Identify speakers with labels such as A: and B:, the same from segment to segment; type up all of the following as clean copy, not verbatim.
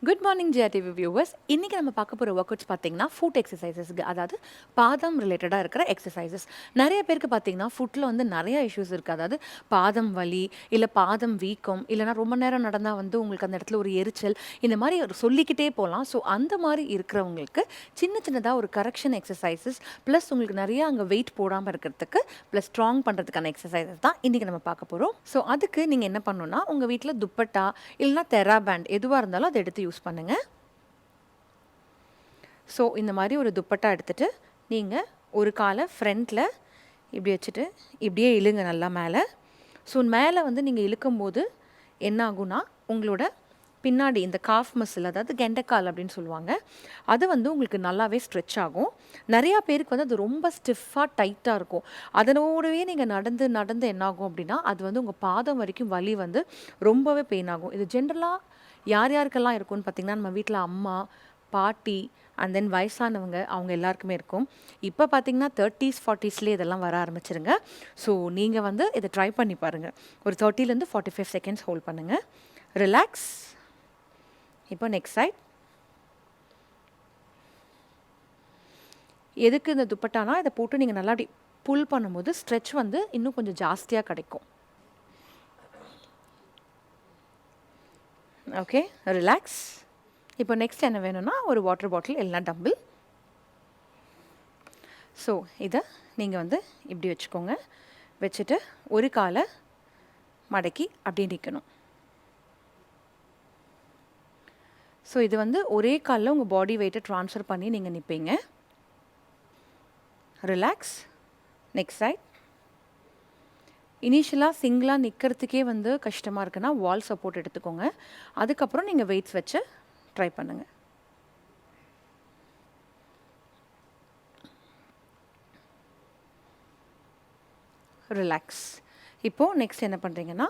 A: Good morning ஜிஆர்டிவி viewers. இன்றைக்கி நம்ம பார்க்க போகிற ஒர்க் அவுட்ஸ் பார்த்தீங்கன்னா ஃபுட் எக்ஸசைசஸ்க்கு, அதாவது பாதம் ரிலேட்டடாக இருக்கிற எக்ஸசைசஸ். நிறைய பேருக்கு பார்த்தீங்கன்னா ஃபுட்டில் வந்து நிறைய இஷ்யூஸ் இருக்குது. அதாவது பாதம் வலி, இல்லை பாதம் வீக்கம், இல்லைனா ரொம்ப நேரம் நடந்தால் வந்து உங்களுக்கு அந்த இடத்துல ஒரு எரிச்சல், இந்த மாதிரி சொல்லிக்கிட்டே போகலாம். ஸோ அந்த மாதிரி இருக்கிறவங்களுக்கு சின்ன சின்னதாக ஒரு கரெக்ஷன் எக்ஸசைசஸ் ப்ளஸ் உங்களுக்கு நிறைய அங்கே வெயிட் போடாமல் இருக்கிறதுக்கு ப்ளஸ் ஸ்ட்ராங் பண்ணுறதுக்கான எக்ஸசைசஸ் தான் இன்றைக்கி நம்ம பார்க்க போகிறோம். ஸோ அதுக்கு நீங்கள் என்ன பண்ணணும்னா, உங்கள் வீட்டில் துப்பட்டா இல்லைனா தெராபேண்ட் எதுவாக இருந்தாலும் அதை எடுத்து யூஸ் பண்ணுங்க. ஸோ இந்த மாதிரி ஒரு துப்பட்டா எடுத்துகிட்டு நீங்கள் ஒரு காலை ஃப்ரண்ட்டில் இப்படி வச்சுட்டு இப்படியே இழுங்க நல்லா மேலே. ஸோ மேலே வந்து நீங்கள் இழுக்கும்போது என்ன ஆகும்னா, உங்களோட பின்னாடி இந்த காஃப் மசில், அதாவது கெண்டைக்கால் அப்படின்னு சொல்லுவாங்க, அது வந்து உங்களுக்கு நல்லாவே ஸ்ட்ரெச் ஆகும். நிறையா பேருக்கு வந்து அது ரொம்ப ஸ்டிஃபாக டைட்டாக இருக்கும். அதனோடவே நீங்கள் நடந்து நடந்து என்ன ஆகும் அப்படின்னா, அது வந்து உங்கள் பாதம் வரைக்கும் வலி வந்து ரொம்பவே பெயின் ஆகும். இது ஜென்ரலாக யார் யாருக்கெல்லாம் இருக்கும்னு பார்த்திங்கன்னா, நம்ம வீட்டில் அம்மா, பாட்டி அண்ட் தென் வயசானவங்க, அவங்க எல்லாருக்குமே இருக்கும். இப்போ பார்த்திங்கன்னா 30s 40ஸ்லேயே இதெல்லாம் வர ஆரம்பிச்சிருங்க. ஸோ நீங்கள் வந்து இதை ட்ரை பண்ணி பாருங்கள். ஒரு 30லேருந்து 45 செகண்ட்ஸ் ஹோல்ட் பண்ணுங்கள். ரிலாக்ஸ். இப்போ நெக்ஸ்ட் சைட். எதுக்கு இந்த துப்பட்டானா, இதை போட்டு நீங்கள் நல்லா அப்படி புல் பண்ணும்போது ஸ்ட்ரெச் வந்து இன்னும் கொஞ்சம் ஜாஸ்தியாக கிடைக்கும். Okay, relax. இப்போ நெக்ஸ்ட் என்ன வேணும்னா, ஒரு வாட்டர் பாட்டில் இல்லைனா டம்பிள். ஸோ இதை நீங்கள் வந்து இப்படி வச்சுக்கோங்க. வச்சுட்டு ஒரு காலை மடக்கி அப்படியே நிற்கணும். ஸோ இது வந்து ஒரே காலில் உங்கள் பாடி வெயிட்டை ட்ரான்ஸ்ஃபர் பண்ணி நீங்கள் நிற்பீங்க. ரிலாக்ஸ். Next side. இனிஷியலாக சிங்கிளாக நிற்கிறதுக்கே வந்து கஷ்டமாக இருக்குன்னா வால் சப்போர்ட் எடுத்துக்கோங்க. அதுக்கப்புறம் நீங்கள் வெயிட்ஸ் வச்சு ட்ரை பண்ணுங்கள். ரிலாக்ஸ். இப்போது நெக்ஸ்ட் என்ன பண்ணுறீங்கன்னா,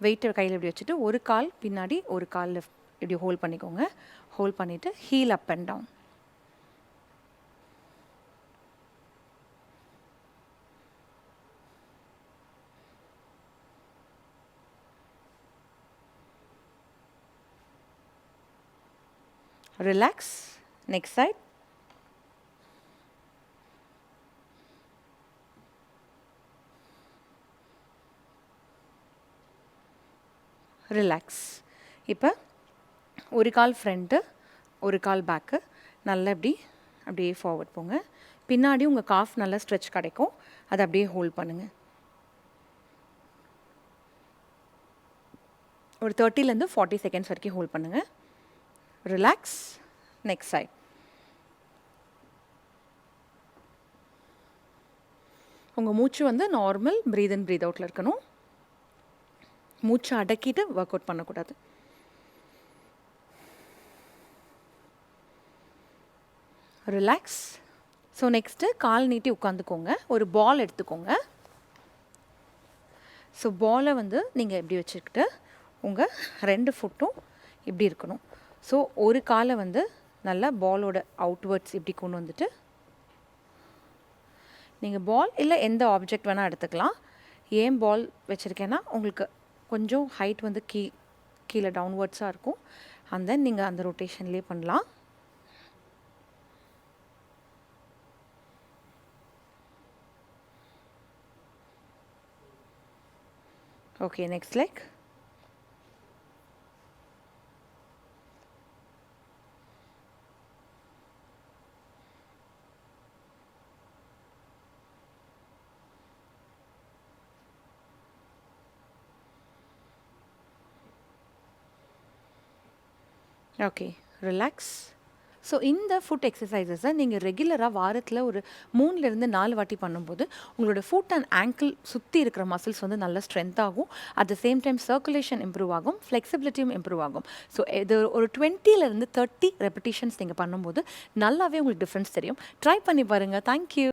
A: வெயிட்டை கையில் இப்படி வச்சுட்டு ஒரு கால் பின்னாடி ஒரு கால் லெஃப்ட் இப்படி ஹோல்ட் பண்ணிக்கோங்க. ஹோல்ட் பண்ணிவிட்டு heel up and down. Relax. Next side. Relax. இப்போ ஒரு கால் ஃப்ரண்ட்டு, ஒரு கால் பேக்கு, நல்லா இப்படி அப்படியே ஃபார்வர்ட் போங்க. பின்னாடி உங்கள் காஃப் நல்லா ஸ்ட்ரெச் கிடைக்கும். அதை அப்படியே ஹோல்ட் பண்ணுங்கள். ஒரு 30லேருந்து 40 செகண்ட்ஸ் வரைக்கும் ஹோல்ட் பண்ணுங்கள். ரிலாக்ஸ். Next side. உங்கள் மூச்சு வந்து நார்மல் ப்ரீத் இன் ப்ரீத் அவுட்டில் இருக்கணும். மூச்சை அடக்கிட்டு ஒர்க் அவுட் பண்ணக்கூடாது. ரிலாக்ஸ். ஸோ நெக்ஸ்ட்டு கால் நீட்டி உட்காந்துக்கோங்க. ஒரு பால் எடுத்துக்கோங்க. ஸோ பாலை வந்து நீங்கள் எப்படி வச்சுக்கிட்டு உங்கள் 2 ஃபுட்டும் இப்படி இருக்கணும். ஸோ ஒரு காலை வந்து நல்லா பாலோட அவுட்வர்ட்ஸ் இப்படி கொண்டு வந்துட்டு, நீங்கள் பால் இல்லை எந்த ஆப்ஜெக்ட் வேணால் எடுத்துக்கலாம். ஏன் பால் வச்சுருக்கேன்னா, உங்களுக்கு கொஞ்சம் ஹைட் வந்து கீழே டவுன்வர்ட்ஸாக இருக்கும். அண்ட் தென் நீங்கள் அந்த ரொட்டேஷன்லேயே பண்ணலாம். Okay, next leg. Okay, relax. So இந்த ஃபுட் எக்ஸசைசஸை நீங்கள் ரெகுலராக வாரத்தில் ஒரு 3லேருந்து 4 வாட்டி பண்ணும்போது உங்களோட ஃபுட் அண்ட் ஆங்கிள் சுற்றி இருக்கிற மசில்ஸ் வந்து நல்ல ஸ்ட்ரென்த் ஆகும். At the same time circulation improve ஆகும், ஃப்ளெக்சிபிலிட்டியும் இம்ப்ரூவ் ஆகும். ஸோ இது ஒரு 20லேருந்து 30 ரெப்பிட்டேஷன்ஸ் நீங்கள் பண்ணும்போது நல்லாவே உங்களுக்கு டிஃப்ரென்ஸ் தெரியும். ட்ரை பண்ணி பாருங்கள். தேங்க்யூ.